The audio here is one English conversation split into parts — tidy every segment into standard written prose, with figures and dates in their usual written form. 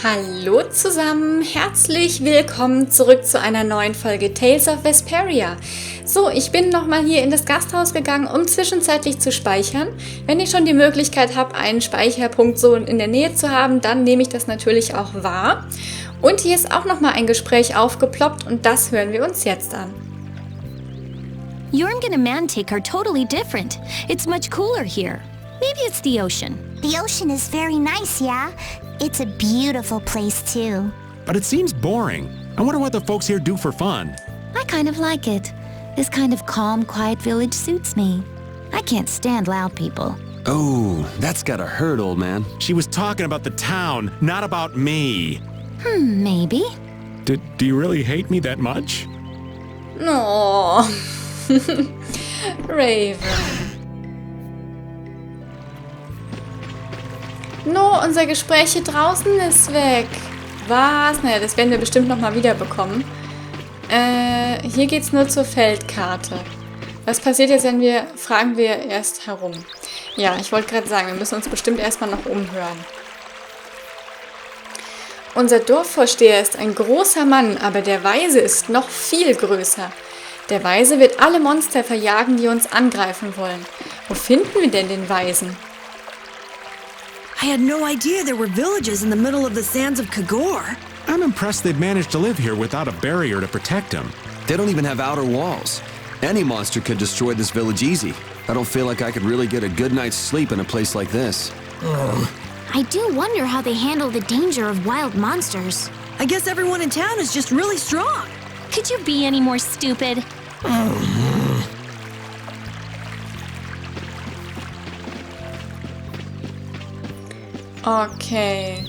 Hallo zusammen, herzlich willkommen zurück zu einer neuen Folge Tales of Vesperia. So, ich bin nochmal hier in das Gasthaus gegangen, um zwischenzeitlich zu speichern. Wenn ich schon die Möglichkeit habe, einen Speicherpunkt so in der Nähe zu haben, dann nehme ich das natürlich auch wahr. Und hier ist auch nochmal ein Gespräch aufgeploppt und das hören wir uns jetzt an. Jorgen and Mantic are totally different. It's much cooler here. Maybe it's the ocean. The ocean is very nice, yeah? It's a beautiful place, too. But it seems boring. I wonder what the folks here do for fun. I kind of like it. This kind of calm, quiet village suits me. I can't stand loud people. Oh, that's gotta hurt, old man. She was talking about the town, not about me. Maybe. Do you really hate me that much? Oh, Raven. No, unser Gespräch hier draußen ist weg. Was? Naja, das werden wir bestimmt nochmal wiederbekommen. Hier geht's nur zur Feldkarte. Was passiert jetzt, wenn wir... Fragen wir erst herum. Ja, ich wollte gerade sagen, wir müssen uns bestimmt erstmal noch umhören. Unser Dorfvorsteher ist ein großer Mann, aber der Weise ist noch viel größer. Der Weise wird alle Monster verjagen, die uns angreifen wollen. Wo finden wir denn den Weisen? I had no idea there were villages in the middle of the sands of Kagor. I'm impressed they've managed to live here without a barrier to protect them. They don't even have outer walls. Any monster could destroy this village easy. I don't feel like I could really get a good night's sleep in a place like this. I do wonder how they handle the danger of wild monsters. I guess everyone in town is just really strong. Could you be any more stupid? Okay.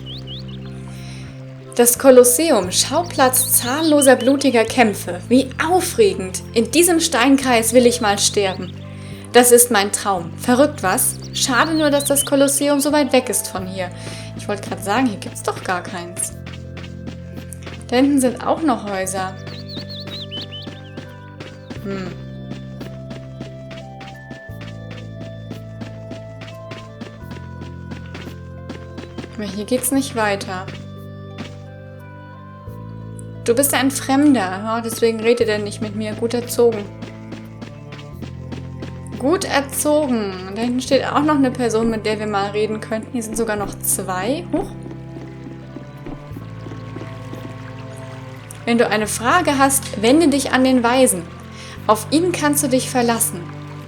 Das Kolosseum, Schauplatz zahlloser blutiger Kämpfe. Wie aufregend. In diesem Steinkreis will ich mal sterben. Das ist mein Traum. Verrückt, was? Schade nur, dass das Kolosseum so weit weg ist von hier. Ich wollte gerade sagen, hier gibt's doch gar keins. Da hinten sind auch noch Häuser. Aber hier geht's nicht weiter. Du bist ein Fremder, ja, deswegen redet er nicht mit mir. Gut erzogen. Gut erzogen. Da hinten steht auch noch eine Person, mit der wir mal reden könnten. Hier sind sogar noch zwei. Huch. Wenn du eine Frage hast, wende dich an den Weisen. Auf ihn kannst du dich verlassen.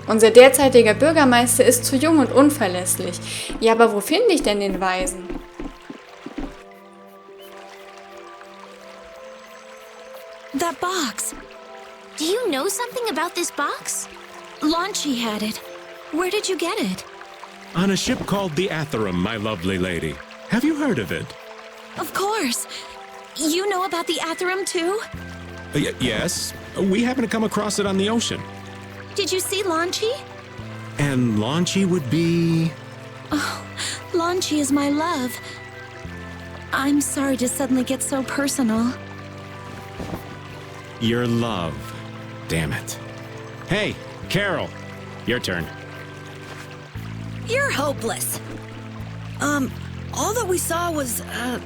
Unser derzeitiger Bürgermeister ist zu jung und unverlässlich. Ja, aber wo finde ich denn den Weisen? That box. Do you know something about this box? Launchy had it. Where did you get it? On a ship called the Atherum, my lovely lady. Have you heard of it? Of course. You know about the Atherum too? Yes. We happened to come across it on the ocean. Did you see Launchy? And Launchy would be... Launchy is my love. I'm sorry to suddenly get so personal. Your love. Damn it. Hey, Carol. Your turn. You're hopeless. All that we saw was,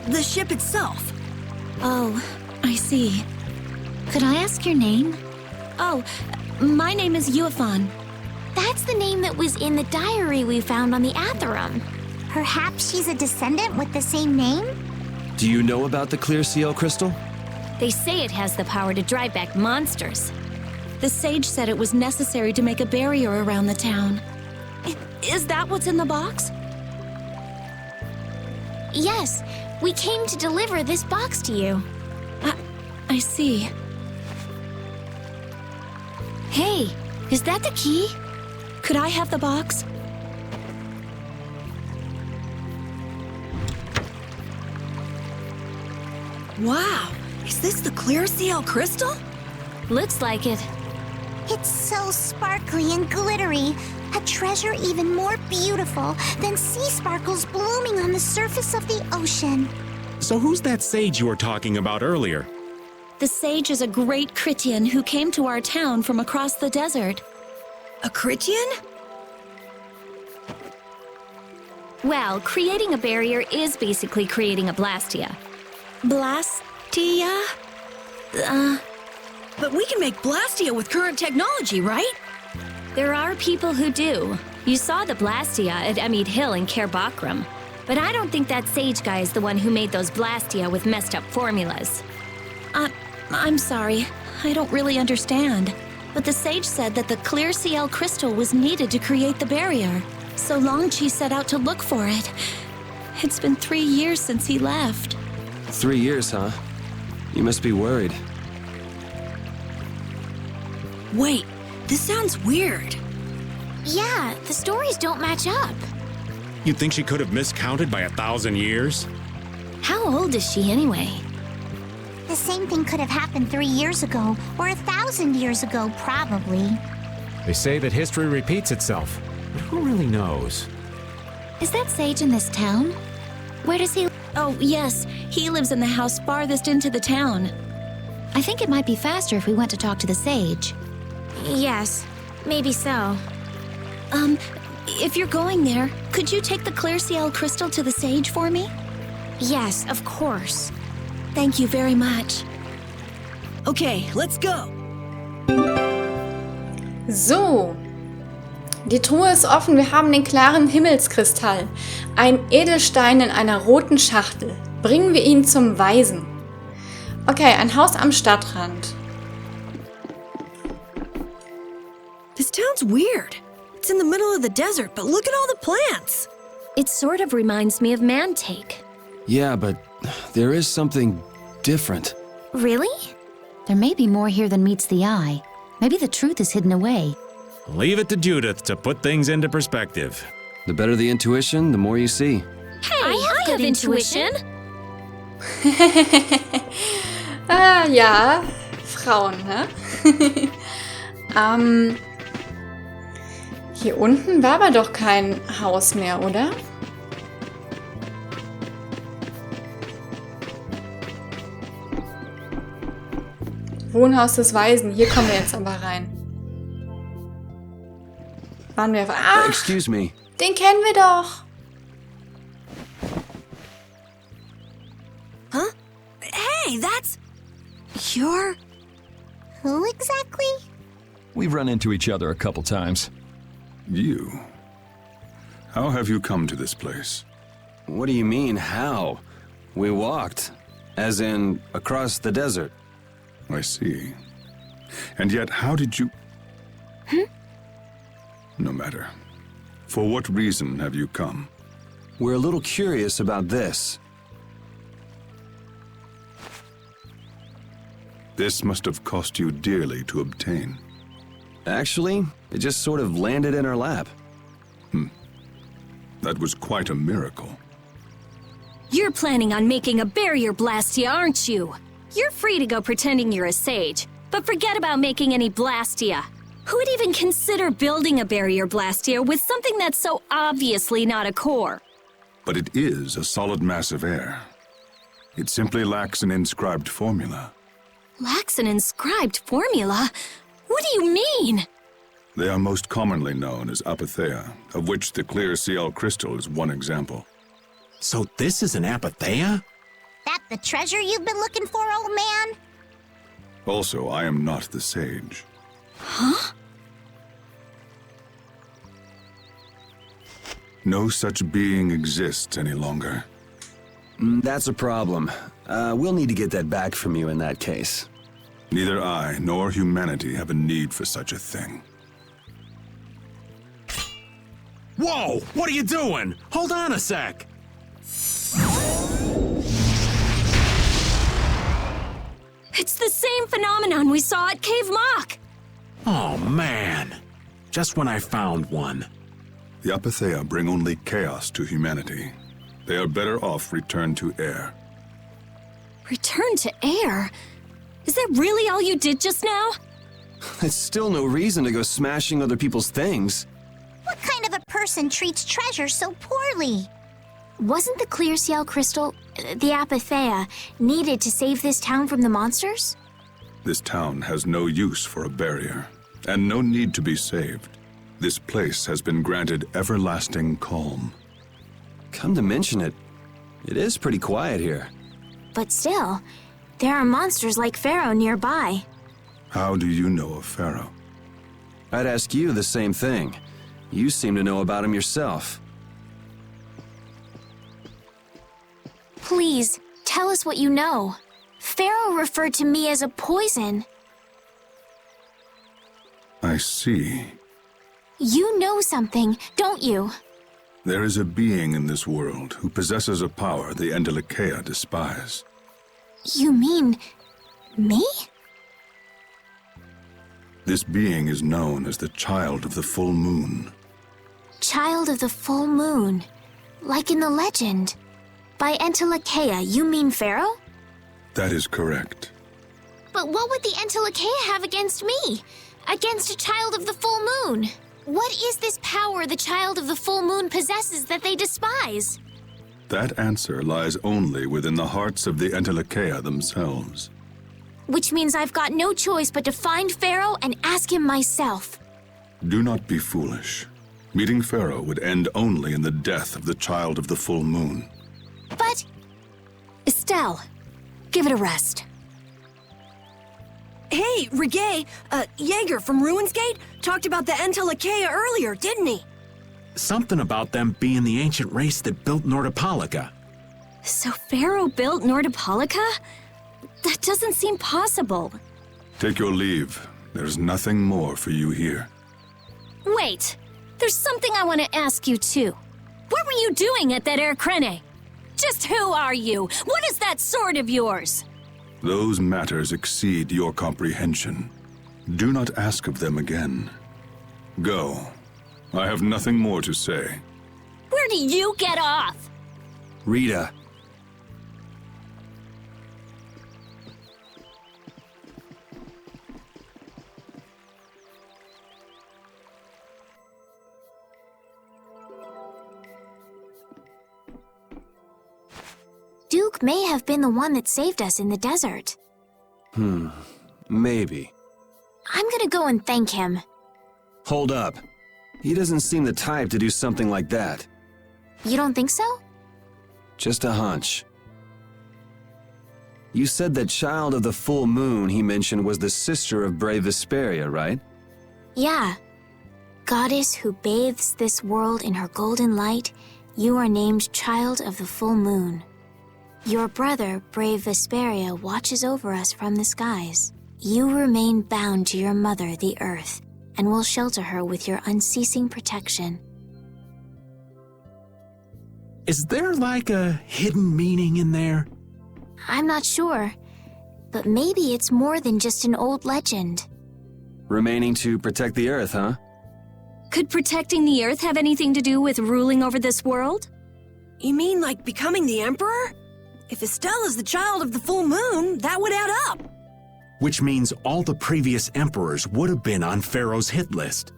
the ship itself. Oh, I see. Could I ask your name? Oh, my name is Yuafan. That's the name that was in the diary we found on the Atherum. Perhaps she's a descendant with the same name? Do you know about the clear seal crystal? They say it has the power to drive back monsters. The sage said it was necessary to make a barrier around the town. Is that what's in the box? Yes, we came to deliver this box to you. I see. Hey, is that the key? Could I have the box? Wow, is this the clear seal crystal? Looks like it. It's so sparkly and glittery. A treasure even more beautiful than sea sparkles blooming on the surface of the ocean. So who's that sage you were talking about earlier? The sage is a great Critian who came to our town from across the desert. A Critian? Well, creating a barrier is basically creating a Blastia. Blastia? But we can make Blastia with current technology, right? There are people who do. You saw the Blastia at Emmede Hill in Kerbakram. But I don't think that sage guy is the one who made those Blastia with messed up formulas. I'm sorry. I don't really understand. But the sage said that the clear CL crystal was needed to create the barrier. So Longchi set out to look for it. It's been 3 years since he left. 3 years, huh? You must be worried. Wait, this sounds weird. Yeah, the stories don't match up. You think she could have miscounted by 1,000 years? How old is she anyway? The same thing could have happened 3 years ago, or 1,000 years ago, probably. They say that history repeats itself, but who really knows? Is that sage in this town? Where does he... Oh, yes. He lives in the house farthest into the town. I think it might be faster if we went to talk to the sage. Yes, maybe so. If you're going there, could you take the clear CL crystal to the sage for me? Yes, of course. Thank you very much. Okay, let's go. So, die Truhe ist offen. Wir haben den klaren Himmelskristall. Ein Edelstein in einer roten Schachtel. Bringen wir ihn zum Weisen. Okay, ein Haus am Stadtrand. This town's weird. It's in the middle of the desert, but look at all the plants. It sort of reminds me of Mantake. Yeah, but there is something different. Really? There may be more here than meets the eye. Maybe the truth is hidden away. Leave it to Judith to put things into perspective. The better the intuition, the more you see. Hey, I have intuition. Ja, Frauen, ne? Hier unten war aber doch kein Haus mehr, oder? Wohnhaus des Weisen. Hier kommen wir jetzt aber rein. Waren wir... Ach, Excuse me. den kennen wir doch. Huh? Hey, that's... You're... Who exactly? We've run into each other a couple times. You? How have you come to this place? What do you mean, how? We walked. As in, across the desert. I see. And yet, how did you... No matter. For what reason have you come? We're a little curious about this. This must have cost you dearly to obtain. Actually, it just sort of landed in our lap. That was quite a miracle. You're planning on making a barrier Blastia, aren't you? You're free to go pretending you're a sage, but forget about making any Blastia. Who would even consider building a barrier Blastia with something that's so obviously not a core? But it is a solid mass of air. It simply lacks an inscribed formula. Lacks an inscribed formula? What do you mean? They are most commonly known as apatheia, of which the clear CL crystal is one example. So this is an apatheia? That the treasure you've been looking for, old man? Also, I am not the sage. Huh? No such being exists any longer. That's a problem. We'll need to get that back from you in that case. Neither I nor humanity have a need for such a thing. Whoa! What are you doing? Hold on a sec! It's the same phenomenon we saw at Cave Mock! Oh, man. Just when I found one. The apatheia bring only chaos to humanity. They are better off returned to air. Return to air? Is that really all you did just now? It's still no reason to go smashing other people's things. What kind of a person treats treasure so poorly? Wasn't the clear CL crystal, the apatheia, needed to save this town from the monsters? This town has no use for a barrier, and no need to be saved. This place has been granted everlasting calm. Come to mention it, it is pretty quiet here. but still, there are monsters like Pharaoh nearby. How do you know of Pharaoh? I'd ask you the same thing. You seem to know about him yourself. Please, tell us what you know. Pharaoh referred to me as a poison. I see. You know something, don't you? There is a being in this world who possesses a power the Entelekea despise. You mean... me? This being is known as the Child of the Full Moon. Child of the Full Moon. Like in the legend. By Entelekea, you mean Pharaoh? That is correct. But what would the Entelekea have against me? Against a Child of the Full Moon? What is this power the Child of the Full Moon possesses that they despise? That answer lies only within the hearts of the Entelekea themselves. Which means I've got no choice but to find Pharaoh and ask him myself. Do not be foolish. Meeting Pharaoh would end only in the death of the Child of the Full Moon. But... Estelle, give it a rest. Hey, Reggae, Jaeger from Ruinsgate talked about the Entelekea earlier, didn't he? Something about them being the ancient race that built Nordopolica. So Pharaoh built Nordopolica? That doesn't seem possible. Take your leave. There's nothing more for you here. Wait, there's something I want to ask you too. What were you doing at that Air Krene? Just who are you? What is that sword of yours? Those matters exceed your comprehension. Do not ask of them again. Go. I have nothing more to say. Where do you get off? Rita. Duke may have been the one that saved us in the desert. Maybe. I'm gonna go and thank him. Hold up. He doesn't seem the type to do something like that. You don't think so? Just a hunch. You said that Child of the Full Moon he mentioned was the sister of brave Vesperia, right? Yeah. Goddess who bathes this world in her golden light, you are named Child of the Full Moon. Your brother, brave Vesperia, watches over us from the skies. You remain bound to your mother, the Earth, and will shelter her with your unceasing protection. Is there like a hidden meaning in there? I'm not sure, but maybe it's more than just an old legend. Remaining to protect the Earth, huh? Could protecting the Earth have anything to do with ruling over this world? You mean like becoming the Emperor? If Estelle is the Child of the Full Moon, that would add up. Which means all the previous emperors would have been on Pharaoh's hit list.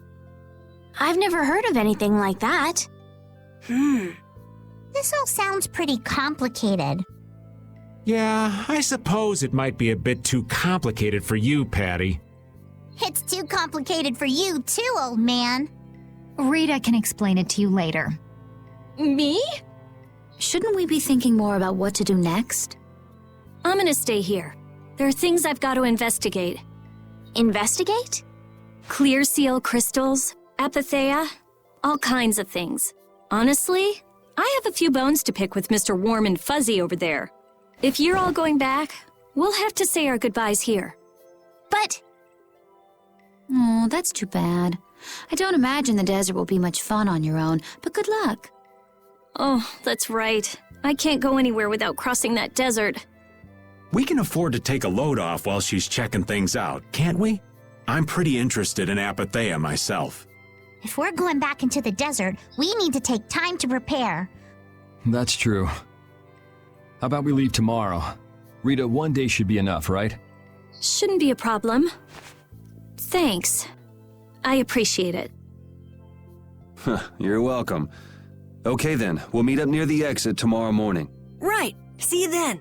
I've never heard of anything like that. This all sounds pretty complicated. Yeah, I suppose it might be a bit too complicated for you, Patty. It's too complicated for you too, old man. Rita can explain it to you later. Me? Shouldn't we be thinking more about what to do next? I'm gonna stay here. There are things I've got to investigate. Investigate? Clear seal crystals, apatheia, all kinds of things. Honestly, I have a few bones to pick with Mr. Warm and Fuzzy over there. If you're all going back, we'll have to say our goodbyes here. But... Oh, that's too bad. I don't imagine the desert will be much fun on your own, but good luck. Oh, that's right. I can't go anywhere without crossing that desert. We can afford to take a load off while she's checking things out, can't we? I'm pretty interested in apatheia myself. If we're going back into the desert, we need to take time to prepare. That's true. How about we leave tomorrow? Rita, one day should be enough, right? Shouldn't be a problem. Thanks. I appreciate it. You're welcome. Okay then, we'll meet up near the exit tomorrow morning. Right. See you then.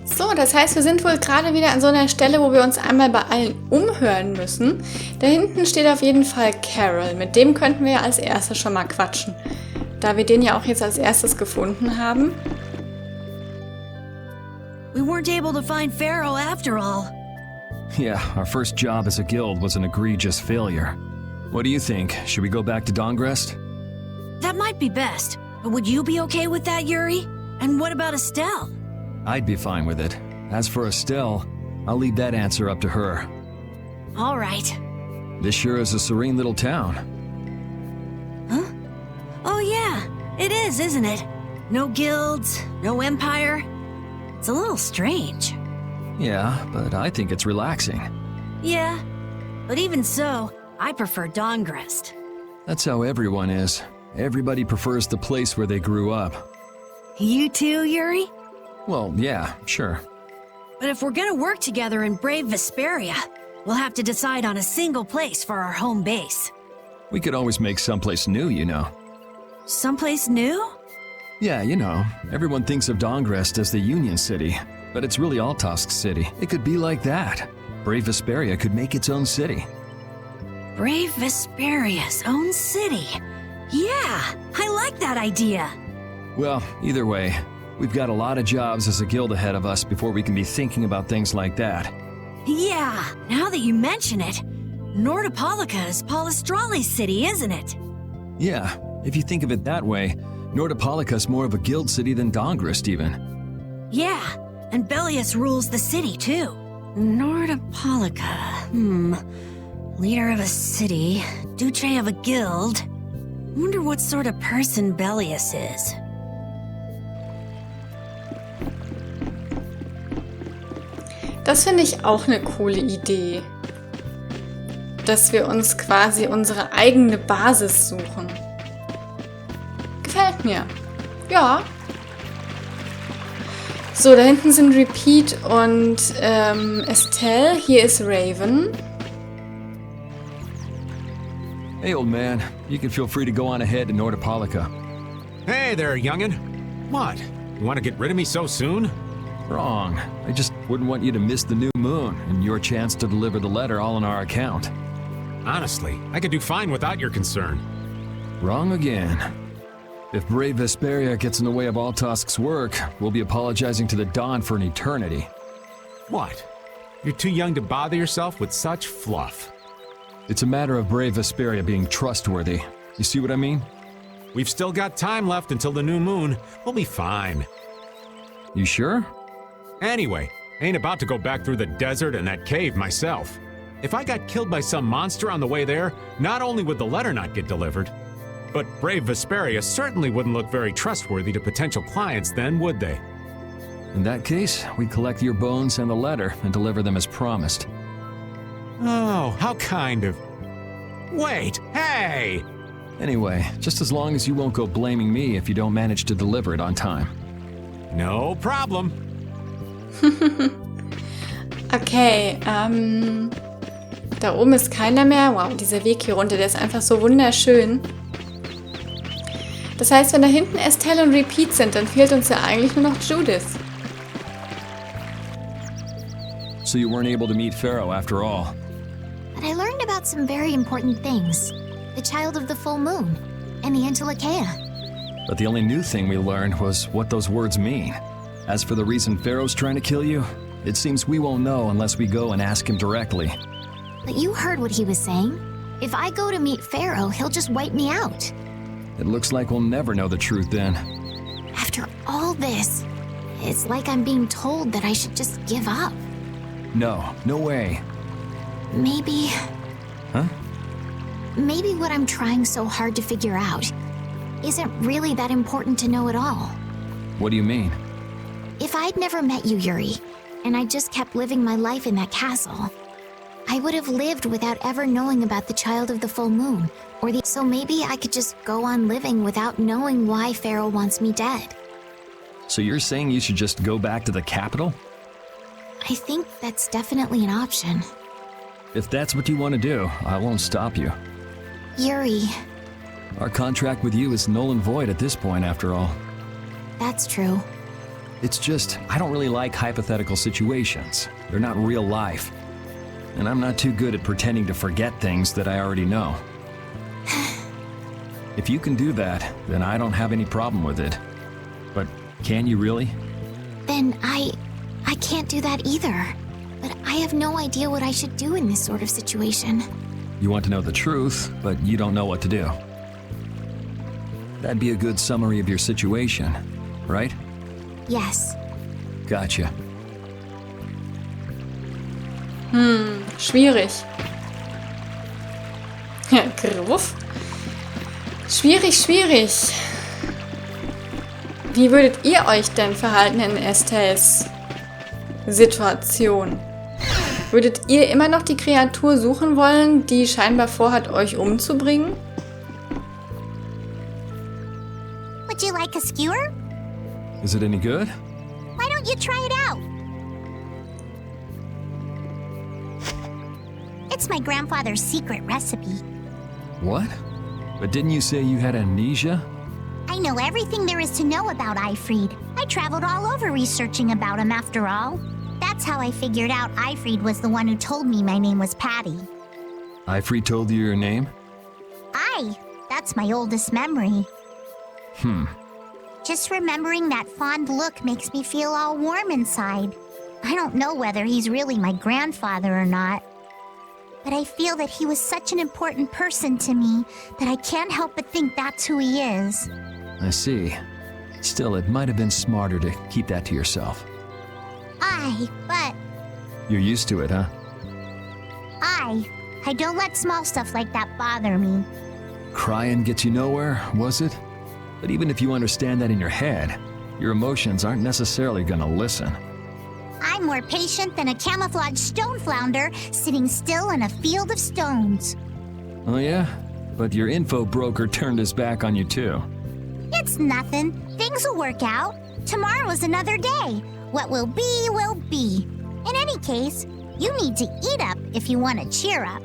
So, das heißt, wir sind wohl gerade wieder an so einer Stelle, wo wir uns einmal bei allen umhören müssen. Da hinten steht auf jeden Fall Carol. Mit dem könnten wir als erstes schon mal quatschen. da wir den ja auch jetzt als erstes gefunden haben. We weren't able to find Pharaoh after all. Yeah, our first job as a guild was an egregious failure. What do you think? Should we go back to Dongrest? That might be best. But would you be okay with that, Yuri? And what about Estelle? I'd be fine with it. As for Estelle, I'll leave that answer up to her. All right. This sure is a serene little town. Huh? Oh yeah, it is, isn't it? No guilds, no empire. It's a little strange. Yeah, but I think it's relaxing. Yeah, but even so, I prefer Dongrest. That's how everyone is. Everybody prefers the place where they grew up. You too, Yuri? Well, yeah, sure. But if we're gonna work together in brave Vesperia, we'll have to decide on a single place for our home base. We could always make someplace new, you know. Someplace new? Yeah, you know, everyone thinks of Dongrest as the Union City, but it's really Altosk City. It could be like that. Brave Vesperia could make its own city. Brave Vesperia's own city. Yeah, I like that idea. Well, either way, we've got a lot of jobs as a guild ahead of us before we can be thinking about things like that. Yeah, now that you mention it, Nordopolica is Palestrale's city, isn't it? Yeah, if you think of it that way, Nordopolica's more of a guild city than Dongrest even. Yeah, and Bellius rules the city too. Nordopolica, leader of a city, Duce of a guild. Wonder what sort of person Bellius is. Das finde ich auch eine coole Idee. Dass wir uns quasi unsere eigene Basis suchen. Gefällt mir. Ja. So, da hinten sind Repeat und Estelle. Hier ist Raven. Hey, old man. You can feel free to go on ahead to Nordopolica. Hey there, youngin'. What? You want to get rid of me so soon? Wrong. I just wouldn't want you to miss the new moon and your chance to deliver the letter all on our account. Honestly, I could do fine without your concern. Wrong again. If brave Vesperia gets in the way of Altosk's work, we'll be apologizing to the Dawn for an eternity. What? You're too young to bother yourself with such fluff. It's a matter of brave Vesperia being trustworthy. You see what I mean? We've still got time left until the new moon. We'll be fine. You sure? Anyway, ain't about to go back through the desert and that cave myself. If I got killed by some monster on the way there, not only would the letter not get delivered, but brave Vesperia certainly wouldn't look very trustworthy to potential clients then, would they? In that case, we'd collect your bones and the letter and deliver them as promised. Oh, how kind of... Wait, hey! Anyway, just as long as you won't go blaming me if you don't manage to deliver it on time. No problem. Okay, da oben ist keiner mehr. Wow, dieser Weg hier runter, der ist einfach so wunderschön. Das heißt, wenn da hinten Estelle und Repeat sind, dann fehlt uns ja eigentlich nur noch Judith. So you weren't able to meet Pharaoh after all. But I learned about some very important things. The child of the full moon, and the Entelechea. But the only new thing we learned was what those words mean. As for the reason Pharaoh's trying to kill you, it seems we won't know unless we go and ask him directly. But you heard what he was saying. If I go to meet Pharaoh, he'll just wipe me out. It looks like we'll never know the truth then. After all this, it's like I'm being told that I should just give up. No, no way. Maybe... Huh? Maybe what I'm trying so hard to figure out isn't really that important to know at all. What do you mean? If I'd never met you, Yuri, and I just kept living my life in that castle, I would have lived without ever knowing about the child of the full moon, or the... So maybe I could just go on living without knowing why Pharaoh wants me dead. So you're saying you should just go back to the capital? I think that's definitely an option. If that's what you want to do, I won't stop you. Yuri. Our contract with you is null and void at this point, after all. That's true. It's just, I don't really like hypothetical situations. They're not real life. And I'm not too good at pretending to forget things that I already know. If you can do that, then I don't have any problem with it. But can you really? Then I can't do that either. But I have no idea what I should do in this sort of situation. You want to know the truth, but you don't know what to do. That'd be a good summary of your situation, right? Yes. Gotcha. Schwierig. Ja, Gruff. Schwierig. Wie würdet ihr euch denn verhalten in Estelles Situation? Würdet ihr immer noch die Kreatur suchen wollen, die scheinbar vorhat, euch umzubringen? Would you like a skewer? Is it any good? Why don't you try it out? It's my grandfather's secret recipe. What? But didn't you say you had amnesia? I know everything there is to know about Eifried. I traveled all over researching about him after all. That's how I figured out Eifried was the one who told me my name was Patty. Eifried told you your name? That's my oldest memory. Just remembering that fond look makes me feel all warm inside. I don't know whether he's really my grandfather or not. But I feel that he was such an important person to me that I can't help but think that's who he is. I see. Still, it might have been smarter to keep that to yourself. But You're used to it, huh? I don't let small stuff like that bother me. Crying gets you nowhere, was it? But even if you understand that in your head, your emotions aren't necessarily gonna listen. I'm more patient than a camouflaged stone flounder sitting still in a field of stones. Oh yeah? But your info broker turned his back on you too. It's nothing. Things will work out. Tomorrow is another day. What will be, will be. In any case, you need to eat up if you want to cheer up.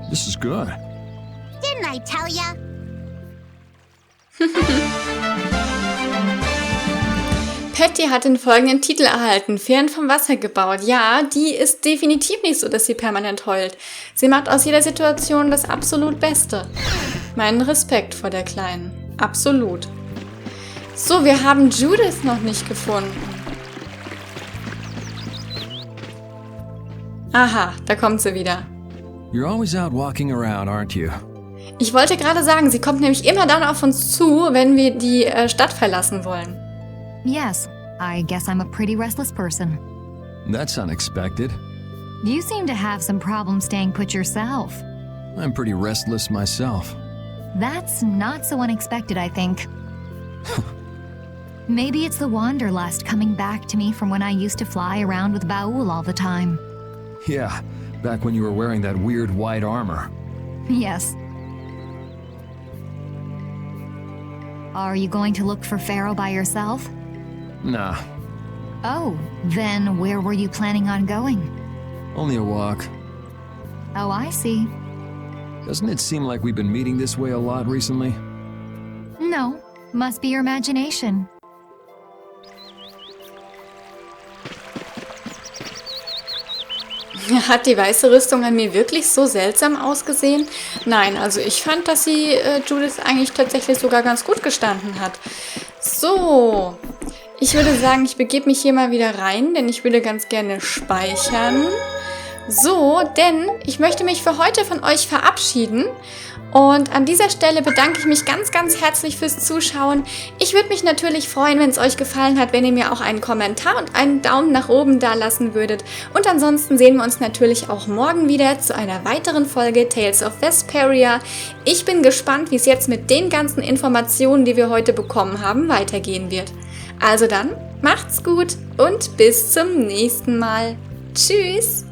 This is good. Didn't I tell ya? Patty hat den folgenden Titel erhalten, fern vom Wasser gebaut. Ja, die ist definitiv nicht so, dass sie permanent heult. Sie macht aus jeder Situation das absolut Beste. Meinen Respekt vor der Kleinen. Absolut. So, wir haben Judith noch nicht gefunden. Aha, da kommt sie wieder. You're always out walking around, aren't you? Ich wollte gerade sagen, sie kommt nämlich immer dann auf uns zu, wenn wir die Stadt verlassen wollen. Yes, I guess I'm a pretty restless person. That's unexpected. You seem to have some problems staying put yourself. I'm pretty restless myself. That's not so unexpected, I think. Maybe it's the wanderlust coming back to me from when I used to fly around with Baul all the time. Yeah, back when you were wearing that weird white armor. Yes. Are you going to look for Pharaoh by yourself? Nah, Oh, then where were you planning on going? only a walk. Oh, I see. Doesn't it seem like we've been meeting this way a lot recently? No, must be your imagination. Hat die weiße Rüstung an mir wirklich so seltsam ausgesehen? Nein, also ich fand, dass sie Judith eigentlich tatsächlich sogar ganz gut gestanden hat. So, ich würde sagen, ich begebe mich hier mal wieder rein, denn ich würde ganz gerne speichern. So, denn ich möchte mich für heute von euch verabschieden. Und an dieser Stelle bedanke ich mich ganz, ganz herzlich fürs Zuschauen. Ich würde mich natürlich freuen, wenn es euch gefallen hat, wenn ihr mir auch einen Kommentar und einen Daumen nach oben da lassen würdet. Und ansonsten sehen wir uns natürlich auch morgen wieder zu einer weiteren Folge Tales of Vesperia. Ich bin gespannt, wie es jetzt mit den ganzen Informationen, die wir heute bekommen haben, weitergehen wird. Also dann, macht's gut und bis zum nächsten Mal. Tschüss!